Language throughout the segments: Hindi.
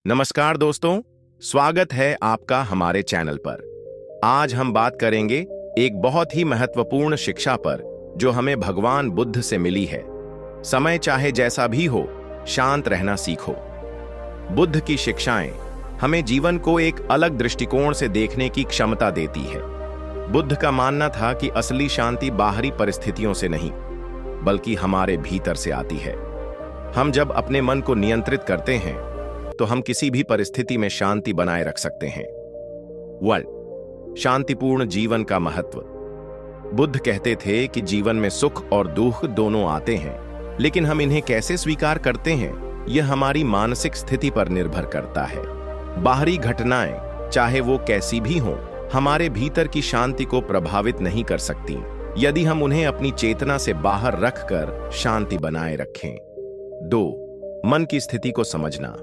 नमस्कार दोस्तों, स्वागत है आपका हमारे चैनल पर। आज हम बात करेंगे एक बहुत ही महत्वपूर्ण शिक्षा पर जो हमें भगवान बुद्ध से मिली है। समय चाहे जैसा भी हो, शांत रहना सीखो। बुद्ध की शिक्षाएं हमें जीवन को एक अलग दृष्टिकोण से देखने की क्षमता देती है। बुद्ध का मानना था कि असली शांति बाहरी परिस्थितियों से नहीं, बल्कि हमारे भीतर से आती है। हम जब अपने मन को नियंत्रित करते हैं तो हम किसी भी परिस्थिति में शांति बनाए रख सकते हैं। शांतिपूर्ण जीवन का महत्व। बुद्ध कहते थे कि जीवन में सुख और दुख दोनों आते हैं, लेकिन हम इन्हें कैसे स्वीकार करते हैं यह हमारी मानसिक स्थिति पर निर्भर करता है। बाहरी घटनाएं चाहे वो कैसी भी हों, हमारे भीतर की शांति को प्रभावित नहीं कर सकती यदि हम उन्हें अपनी चेतना से बाहर रखकर शांति बनाए रखें। 2. मन की स्थिति को समझना।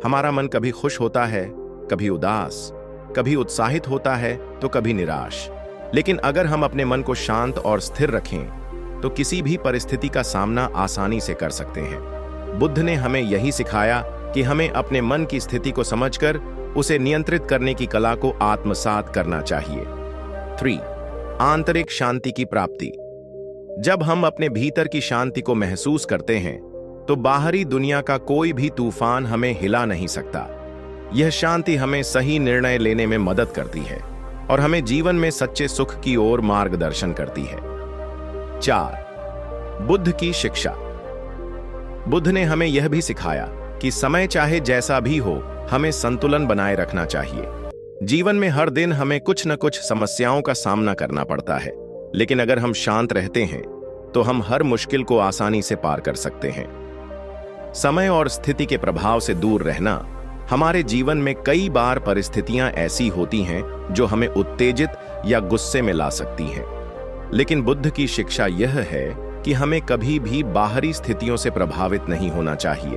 हमारा मन कभी खुश होता है, कभी उदास, कभी उत्साहित होता है तो कभी निराश। लेकिन अगर हम अपने मन को शांत और स्थिर रखें तो किसी भी परिस्थिति का सामना आसानी से कर सकते हैं। बुद्ध ने हमें यही सिखाया कि हमें अपने मन की स्थिति को समझकर उसे नियंत्रित करने की कला को आत्मसात करना चाहिए। 3. आंतरिक शांति की प्राप्ति। जब हम अपने भीतर की शांति को महसूस करते हैं तो बाहरी दुनिया का कोई भी तूफान हमें हिला नहीं सकता। यह शांति हमें सही निर्णय लेने में मदद करती है और हमें जीवन में सच्चे सुख की ओर मार्गदर्शन करती है। 4. बुद्ध की शिक्षा। बुद्ध ने हमें यह भी सिखाया कि समय चाहे जैसा भी हो, हमें संतुलन बनाए रखना चाहिए। जीवन में हर दिन हमें कुछ न कुछ समस्याओं का सामना करना पड़ता है, लेकिन अगर हम शांत रहते हैं तो हम हर मुश्किल को आसानी से पार कर सकते हैं। समय और स्थिति के प्रभाव से दूर रहना। हमारे जीवन में कई बार परिस्थितियां ऐसी होती हैं जो हमें उत्तेजित या गुस्से में ला सकती हैं, लेकिन बुद्ध की शिक्षा यह है कि हमें कभी भी बाहरी स्थितियों से प्रभावित नहीं होना चाहिए।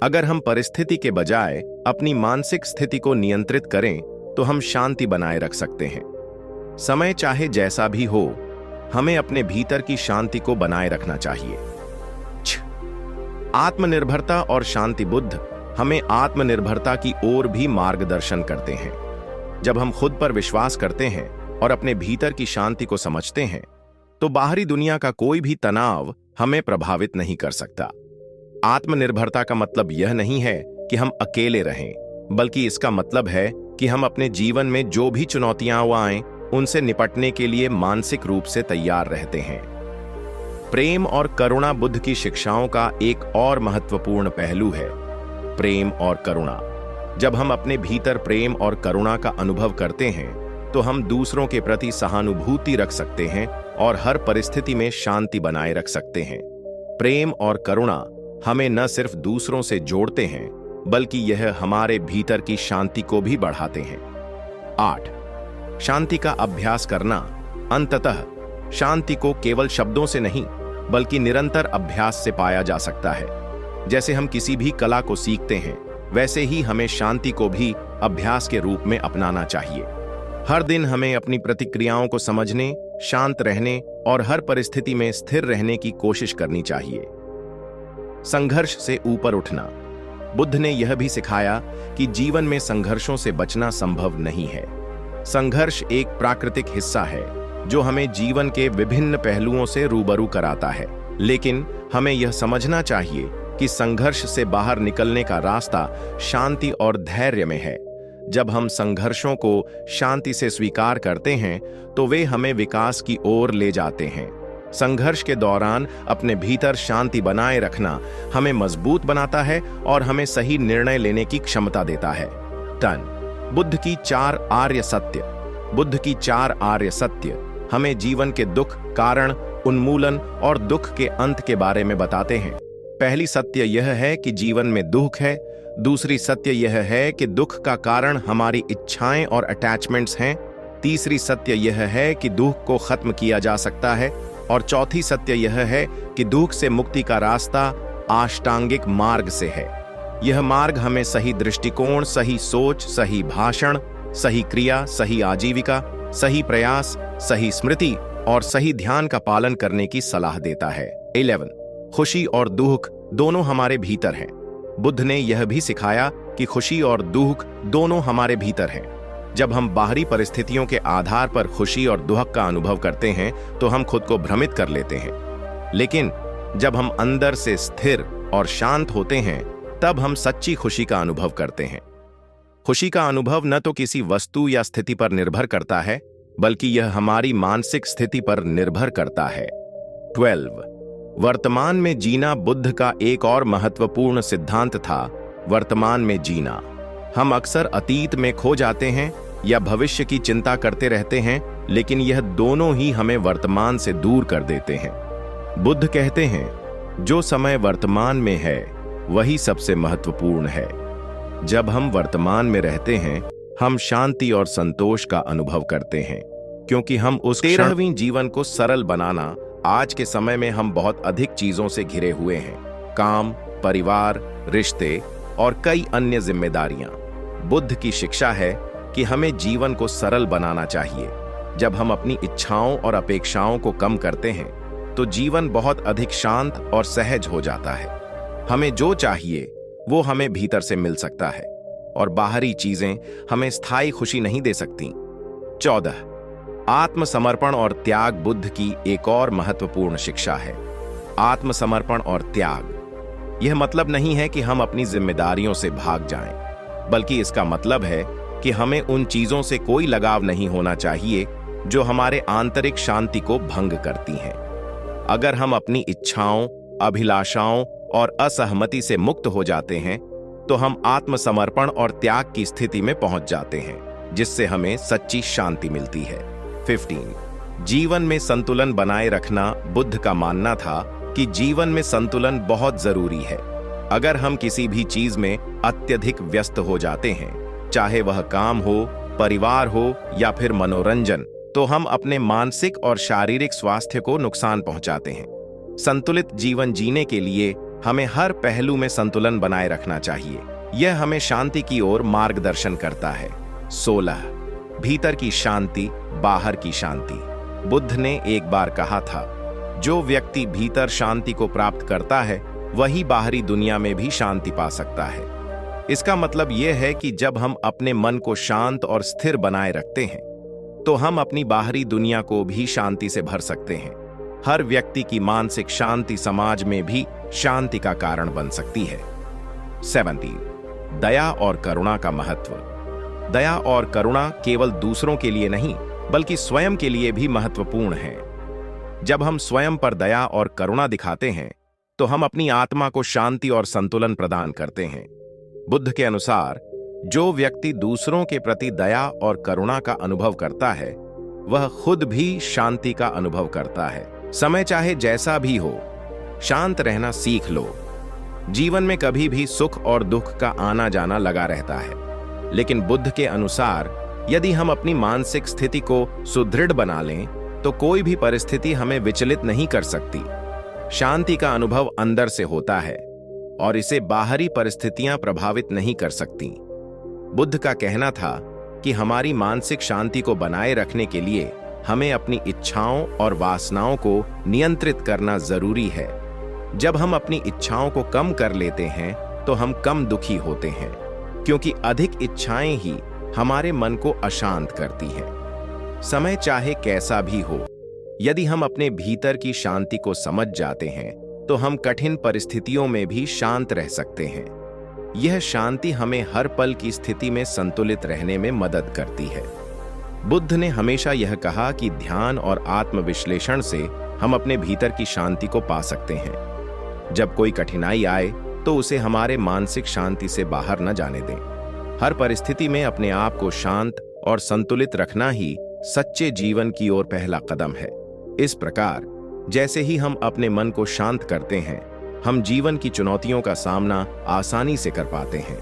अगर हम परिस्थिति के बजाय अपनी मानसिक स्थिति को नियंत्रित करें तो हम शांति बनाए रख सकते हैं। समय चाहे जैसा भी हो, हमें अपने भीतर की शांति को बनाए रखना चाहिए। आत्मनिर्भरता और शांति। बुद्ध हमें आत्मनिर्भरता की ओर भी मार्गदर्शन करते हैं। जब हम खुद पर विश्वास करते हैं और अपने भीतर की शांति को समझते हैं तो बाहरी दुनिया का कोई भी तनाव हमें प्रभावित नहीं कर सकता। आत्मनिर्भरता का मतलब यह नहीं है कि हम अकेले रहें, बल्कि इसका मतलब है कि हम अपने जीवन में जो भी चुनौतियां आएं, उनसे निपटने के लिए मानसिक रूप से तैयार रहते हैं। प्रेम और करुणा। बुद्ध की शिक्षाओं का एक और महत्वपूर्ण पहलू है प्रेम और करुणा। जब हम अपने भीतर प्रेम और करुणा का अनुभव करते हैं तो हम दूसरों के प्रति सहानुभूति रख सकते हैं और हर परिस्थिति में शांति बनाए रख सकते हैं। प्रेम और करुणा हमें न सिर्फ दूसरों से जोड़ते हैं, बल्कि यह हमारे भीतर की शांति को भी बढ़ाते हैं। 8. शांति का अभ्यास करना। अंततः शांति को केवल शब्दों से नहीं, बल्कि निरंतर अभ्यास से पाया जा सकता है। जैसे हम किसी भी कला को सीखते हैं, वैसे ही हमें शांति को भी अभ्यास के रूप में अपनाना चाहिए। हर दिन हमें अपनी प्रतिक्रियाओं को समझने, शांत रहने और हर परिस्थिति में स्थिर रहने की कोशिश करनी चाहिए। संघर्ष से ऊपर उठना। बुद्ध ने यह भी सिखाया कि जीवन में संघर्षों से बचना संभव नहीं है। संघर्ष एक प्राकृतिक हिस्सा है जो हमें जीवन के विभिन्न पहलुओं से रूबरू कराता है, लेकिन हमें यह समझना चाहिए कि संघर्ष से बाहर निकलने का रास्ता शांति और धैर्य में है। जब हम संघर्षों को शांति से स्वीकार करते हैं तो वे हमें विकास की ओर ले जाते हैं। संघर्ष के दौरान अपने भीतर शांति बनाए रखना हमें मजबूत बनाता है और हमें सही निर्णय लेने की क्षमता देता है। बुद्ध की 4 आर्य सत्य। बुद्ध की 4 आर्य सत्य हमें जीवन के दुख, कारण, उन्मूलन और दुख के अंत के बारे में बताते हैं। पहली सत्य यह है कि जीवन में दुख है। दूसरी सत्य यह है कि दुख का कारण हमारी इच्छाएं और अटैचमेंट्स हैं। तीसरी सत्य यह है कि दुख को खत्म किया जा सकता है और चौथी सत्य यह है कि दुख से मुक्ति का रास्ता अष्टांगिक मार्ग से है। यह मार्ग हमें सही दृष्टिकोण, सही सोच, सही भाषण, सही क्रिया, सही आजीविका, सही प्रयास, सही स्मृति और सही ध्यान का पालन करने की सलाह देता है। 11. खुशी और दुख दोनों हमारे भीतर हैं। बुद्ध ने यह भी सिखाया कि खुशी और दुख दोनों हमारे भीतर हैं। जब हम बाहरी परिस्थितियों के आधार पर खुशी और दुख का अनुभव करते हैं तो हम खुद को भ्रमित कर लेते हैं, लेकिन जब हम अंदर से स्थिर और शांत होते हैं तब हम सच्ची खुशी का अनुभव करते हैं। खुशी का अनुभव न तो किसी वस्तु या स्थिति पर निर्भर करता है, बल्कि यह हमारी मानसिक स्थिति पर निर्भर करता है। 12. वर्तमान में जीना बुद्ध का एक और महत्वपूर्ण सिद्धांत था। वर्तमान में जीना। हम अक्सर अतीत में खो जाते हैं या भविष्य की चिंता करते रहते हैं, लेकिन यह दोनों ही हमें वर्तमान से दूर कर देते हैं। बुद्ध कहते हैं, जो समय वर्तमान में है वही सबसे महत्वपूर्ण है। जब हम वर्तमान में रहते हैं हम शांति और संतोष का अनुभव करते हैं, क्योंकि हम उस 13वीं जीवन को सरल बनाना। आज के समय में हम बहुत अधिक चीजों से घिरे हुए हैं, काम, परिवार, रिश्ते और कई अन्य जिम्मेदारियां। बुद्ध की शिक्षा है कि हमें जीवन को सरल बनाना चाहिए। जब हम अपनी इच्छाओं और अपेक्षाओं को कम करते हैं तो जीवन बहुत अधिक शांत और सहज हो जाता है। हमें जो चाहिए वो हमें भीतर से मिल सकता है और बाहरी चीजें हमें स्थायी खुशी नहीं दे सकती। 14. आत्मसमर्पण और त्याग बुद्ध की एक और महत्वपूर्ण शिक्षा है। आत्मसमर्पण और त्याग। यह मतलब नहीं है कि हम अपनी जिम्मेदारियों से भाग जाएं, बल्कि इसका मतलब है कि हमें उन चीजों से कोई लगाव नहीं होना चाहिए जो हमारे आंतरिक शांति को भंग करती हैं। अगर हम अपनी इच्छाओं, अभिलाषाओं और असहमति से मुक्त हो जाते हैं तो हम आत्मसमर्पण और त्याग की स्थिति में पहुंच जाते हैं, जिससे हमें सच्ची शांति मिलती है। 15. जीवन में संतुलन बनाए रखना। बुद्ध का मानना था कि जीवन में संतुलन बहुत जरूरी है। अगर हम किसी भी चीज में अत्यधिक व्यस्त हो जाते हैं, चाहे वह काम हो, परिवार हो या फिर मनोरंजन, तो हम अपने मानसिक और शारीरिक स्वास्थ्य को नुकसान पहुंचाते हैं। संतुलित जीवन जीने के लिए हमें हर पहलू में संतुलन बनाए रखना चाहिए। यह हमें शांति की ओर मार्गदर्शन करता है। 16. भीतर की शांति, बाहर की शांति। बुद्ध ने एक बार कहा था, जो व्यक्ति भीतर शांति को प्राप्त करता है वही बाहरी दुनिया में भी शांति पा सकता है। इसका मतलब यह है कि जब हम अपने मन को शांत और स्थिर बनाए रखते हैं तो हम अपनी बाहरी दुनिया को भी शांति से भर सकते हैं। हर व्यक्ति की मानसिक शांति समाज में भी शांति का कारण बन सकती है। 17. दया और करुणा का महत्व। दया और करुणा केवल दूसरों के लिए नहीं, बल्कि स्वयं के लिए भी महत्वपूर्ण है। जब हम स्वयं पर दया और करुणा दिखाते हैं तो हम अपनी आत्मा को शांति और संतुलन प्रदान करते हैं। बुद्ध के अनुसार जो व्यक्ति दूसरों के प्रति दया और करुणा का अनुभव करता है वह खुद भी शांति का अनुभव करता है। समय चाहे जैसा भी हो, शांत रहना सीख लो। जीवन में कभी भी सुख और दुख का आना जाना लगा रहता है, लेकिन बुद्ध के अनुसार यदि हम अपनी मानसिक स्थिति को सुदृढ़ बना लें तो कोई भी परिस्थिति हमें विचलित नहीं कर सकती। शांति का अनुभव अंदर से होता है और इसे बाहरी परिस्थितियां प्रभावित नहीं कर सकती। बुद्ध का कहना था कि हमारी मानसिक शांति को बनाए रखने के लिए हमें अपनी इच्छाओं और वासनाओं को नियंत्रित करना जरूरी है। जब हम अपनी इच्छाओं को कम कर लेते हैं तो हम कम दुखी होते हैं, क्योंकि अधिक इच्छाएं ही हमारे मन को अशांत करती हैं। समय चाहे कैसा भी हो, यदि हम अपने भीतर की शांति को समझ जाते हैं तो हम कठिन परिस्थितियों में भी शांत रह सकते हैं। यह शांति हमें हर पल की स्थिति में संतुलित रहने में मदद करती है। बुद्ध ने हमेशा यह कहा कि ध्यान और आत्मविश्लेषण से हम अपने भीतर की शांति को पा सकते हैं। जब कोई कठिनाई आए तो उसे हमारे मानसिक शांति से बाहर न जाने दें। हर परिस्थिति में अपने आप को शांत और संतुलित रखना ही सच्चे जीवन की ओर पहला कदम है। इस प्रकार जैसे ही हम अपने मन को शांत करते हैं, हम जीवन की चुनौतियों का सामना आसानी से कर पाते हैं।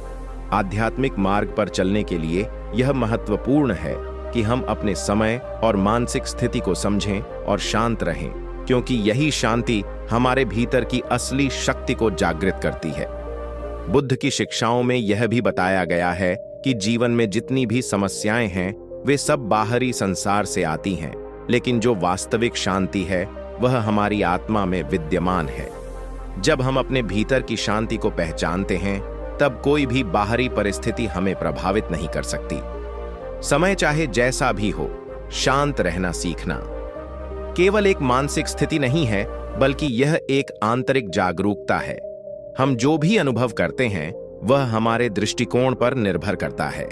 आध्यात्मिक मार्ग पर चलने के लिए यह महत्वपूर्ण है कि हम अपने समय और मानसिक स्थिति को समझें और शांत रहें, क्योंकि यही शांति हमारे भीतर की असली शक्ति को जागृत करती है। बुद्ध की शिक्षाओं में यह भी बताया गया है कि जीवन में जितनी भी समस्याएं हैं वे सब बाहरी संसार से आती हैं, लेकिन जो वास्तविक शांति है वह हमारी आत्मा में विद्यमान है। जब हम अपने भीतर की शांति को पहचानते हैं तब कोई भी बाहरी परिस्थिति हमें प्रभावित नहीं कर सकती। समय चाहे जैसा भी हो, शांत रहना सीखना केवल एक मानसिक स्थिति नहीं है, बल्कि यह एक आंतरिक जागरूकता है। हम जो भी अनुभव करते हैं वह हमारे दृष्टिकोण पर निर्भर करता है।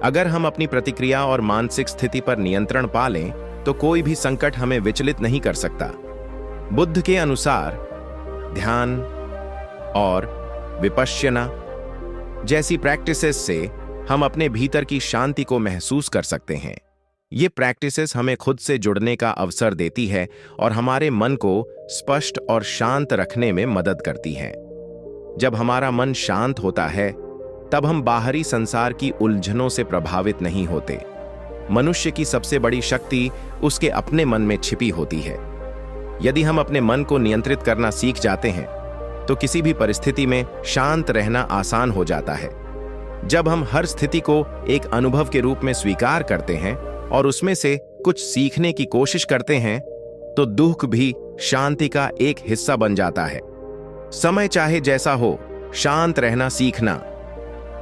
अगर हम अपनी प्रतिक्रिया और मानसिक स्थिति पर नियंत्रण पा लें तो कोई भी संकट हमें विचलित नहीं कर सकता। बुद्ध के अनुसार ध्यान और विपश्यना जैसी प्रैक्टिसेस से हम अपने भीतर की शांति को महसूस कर सकते हैं। ये प्रैक्टिसेस हमें खुद से जुड़ने का अवसर देती है और हमारे मन को स्पष्ट और शांत रखने में मदद करती हैं। जब हमारा मन शांत होता है तब हम बाहरी संसार की उलझनों से प्रभावित नहीं होते। मनुष्य की सबसे बड़ी शक्ति उसके अपने मन में छिपी होती है। यदि हम अपने मन को नियंत्रित करना सीख जाते हैं तो किसी भी परिस्थिति में शांत रहना आसान हो जाता है। जब हम हर स्थिति को एक अनुभव के रूप में स्वीकार करते हैं और उसमें से कुछ सीखने की कोशिश करते हैं तो दुख भी शांति का एक हिस्सा बन जाता है। समय चाहे जैसा हो, शांत रहना सीखना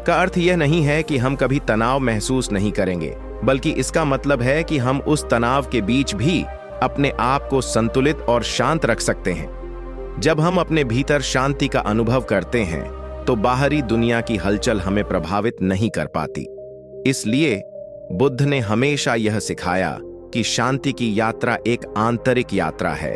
का अर्थ यह नहीं है कि हम कभी तनाव महसूस नहीं करेंगे, बल्कि इसका मतलब है कि हम उस तनाव के बीच भी अपने आप को संतुलित और शांत रख सकते हैं। जब हम अपने भीतर शांति का अनुभव करते हैं तो बाहरी दुनिया की हलचल हमें प्रभावित नहीं कर पाती। इसलिए बुद्ध ने हमेशा यह सिखाया कि शांति की यात्रा एक आंतरिक यात्रा है।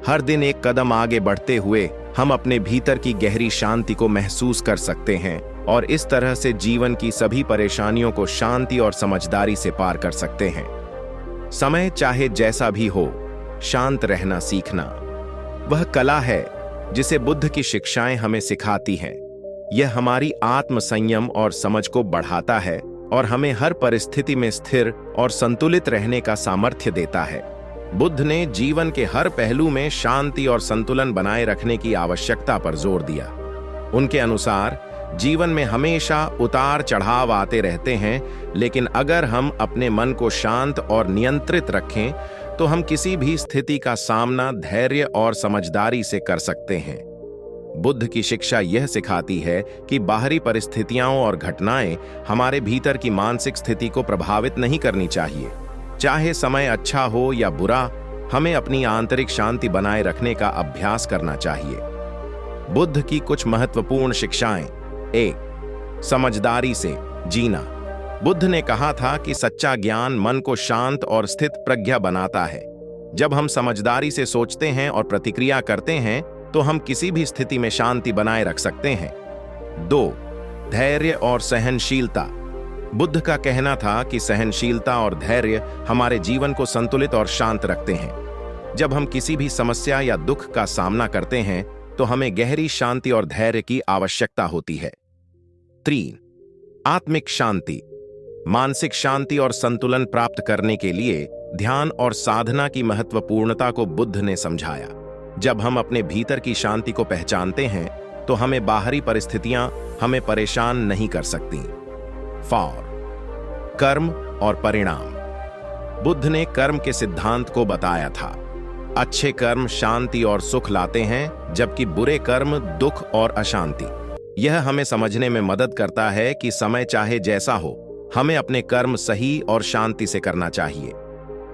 हर दिन एक कदम आगे बढ़ते हुए हम अपने भीतर की गहरी शांति को महसूस कर सकते हैं और इस तरह से जीवन की सभी परेशानियों को शांति और समझदारी से पार कर सकते हैं। समय चाहे जैसा भी हो, शांत रहना सीखना वह कला है जिसे बुद्ध की शिक्षाएं हमें सिखाती हैं। यह हमारी आत्म संयम और समझ को बढ़ाता है और हमें हर परिस्थिति में स्थिर और संतुलित रहने का सामर्थ्य देता है। बुद्ध ने जीवन के हर पहलू में शांति और संतुलन बनाए रखने की आवश्यकता पर जोर दिया। उनके अनुसार जीवन में हमेशा उतार चढ़ाव आते रहते हैं, लेकिन अगर हम अपने मन को शांत और नियंत्रित रखें तो हम किसी भी स्थिति का सामना धैर्य और समझदारी से कर सकते हैं। बुद्ध की शिक्षा यह सिखाती है कि बाहरी परिस्थितियां और घटनाएं हमारे भीतर की मानसिक स्थिति को प्रभावित नहीं करनी चाहिए। चाहे समय अच्छा हो या बुरा, हमें अपनी आंतरिक शांति बनाए रखने का अभ्यास करना चाहिए। बुद्ध की कुछ महत्वपूर्ण शिक्षाएं। 1. समझदारी से जीना। बुद्ध ने कहा था कि सच्चा ज्ञान मन को शांत और स्थित प्रज्ञा बनाता है। जब हम समझदारी से सोचते हैं और प्रतिक्रिया करते हैं तो हम किसी भी स्थिति में शांति बनाए रख सकते हैं। 2. धैर्य और सहनशीलता। बुद्ध का कहना था कि सहनशीलता और धैर्य हमारे जीवन को संतुलित और शांत रखते हैं। जब हम किसी भी समस्या या दुख का सामना करते हैं तो हमें गहरी शांति और धैर्य की आवश्यकता होती है। 3. आत्मिक शांति। मानसिक शांति और संतुलन प्राप्त करने के लिए ध्यान और साधना की महत्वपूर्णता को बुद्ध ने समझाया। जब हम अपने भीतर की शांति को पहचानते हैं तो हमें बाहरी परिस्थितियां हमें परेशान नहीं कर सकती। 4. कर्म और परिणाम। बुद्ध ने कर्म के सिद्धांत को बताया था। अच्छे कर्म शांति और सुख लाते हैं, जबकि बुरे कर्म दुख और अशांति। यह हमें समझने में मदद करता है कि समय चाहे जैसा हो, हमें अपने कर्म सही और शांति से करना चाहिए।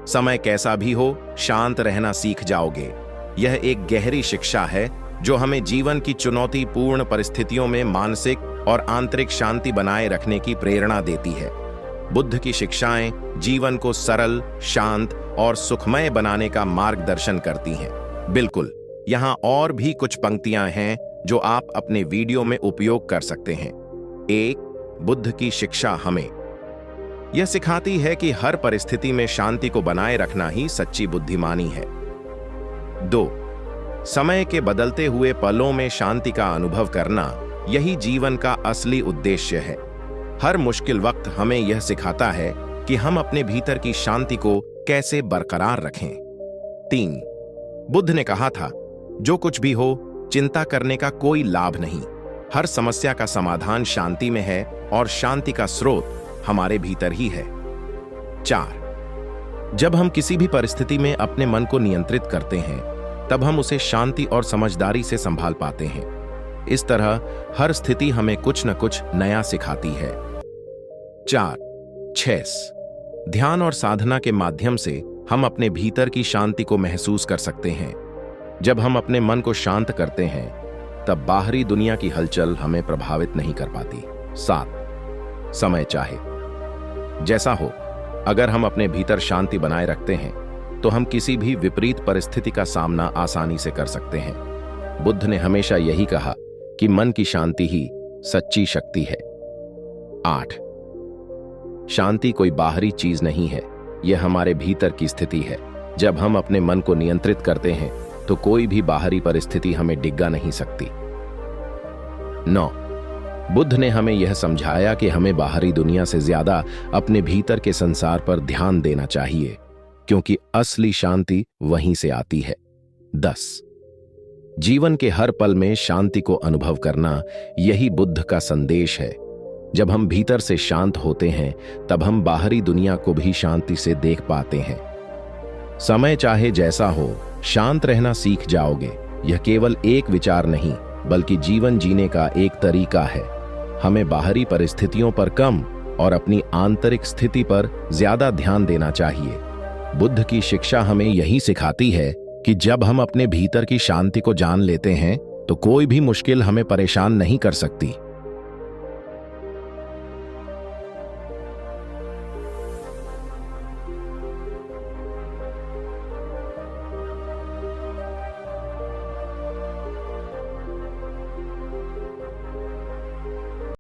समय कैसा भी हो, शांत रहना सीख जाओगे। यह एक गहरी शिक्षा है जो हमें जीवन की चुनौतीपूर्ण परिस्थितियों में मानसिक और आंतरिक शांति बनाए रखने की प्रेरणा देती है। बुद्ध की शिक्षाएं जीवन को सरल, शांत और सुखमय बनाने का मार्गदर्शन करती हैं। बिल्कुल, यहाँ और भी कुछ पंक्तियां हैं जो आप अपने वीडियो में उपयोग कर सकते हैं। 1. बुद्ध की शिक्षा हमें यह सिखाती है कि हर परिस्थिति में शांति को बनाए रखना ही सच्ची बुद्धिमानी है। 2. समय के बदलते हुए पलों में शांति का अनुभव करना, यही जीवन का असली उद्देश्य है। हर मुश्किल वक्त हमें यह सिखाता है कि हम अपने भीतर की शांति को कैसे बरकरार रखें। 3. बुद्ध ने कहा था, जो कुछ भी हो, चिंता करने का कोई लाभ नहीं। हर समस्या का समाधान शांति में है और शांति का स्रोत हमारे भीतर ही है। 4. जब हम किसी भी परिस्थिति में अपने मन को नियंत्रित करते हैं तब हम उसे शांति और समझदारी से संभाल पाते हैं। इस तरह हर स्थिति हमें कुछ न कुछ नया सिखाती है। 4. चेस। ध्यान और साधना के माध्यम से हम अपने भीतर की शांति को महसूस कर सकते हैं। जब हम अपने मन को शांत करते हैं तब बाहरी दुनिया की हलचल हमें प्रभावित नहीं कर पाती। 7. समय चाहे जैसा हो, अगर हम अपने भीतर शांति बनाए रखते हैं तो हम किसी भी विपरीत परिस्थिति का सामना आसानी से कर सकते हैं। बुद्ध ने हमेशा यही कहा कि मन की शांति ही सच्ची शक्ति है। 8. शांति कोई बाहरी चीज नहीं है, यह हमारे भीतर की स्थिति है। जब हम अपने मन को नियंत्रित करते हैं तो कोई भी बाहरी परिस्थिति हमें डिगा नहीं सकती। 9. बुद्ध ने हमें यह समझाया कि हमें बाहरी दुनिया से ज्यादा अपने भीतर के संसार पर ध्यान देना चाहिए, क्योंकि असली शांति वहीं से आती है। 10. जीवन के हर पल में शांति को अनुभव करना, यही बुद्ध का संदेश है। जब हम भीतर से शांत होते हैं तब हम बाहरी दुनिया को भी शांति से देख पाते हैं। समय चाहे जैसा हो, शांत रहना सीख जाओगे। यह केवल एक विचार नहीं बल्कि जीवन जीने का एक तरीका है। हमें बाहरी परिस्थितियों पर कम और अपनी आंतरिक स्थिति पर ज्यादा ध्यान देना चाहिए। बुद्ध की शिक्षा हमें यही सिखाती है कि जब हम अपने भीतर की शांति को जान लेते हैं तो कोई भी मुश्किल हमें परेशान नहीं कर सकती।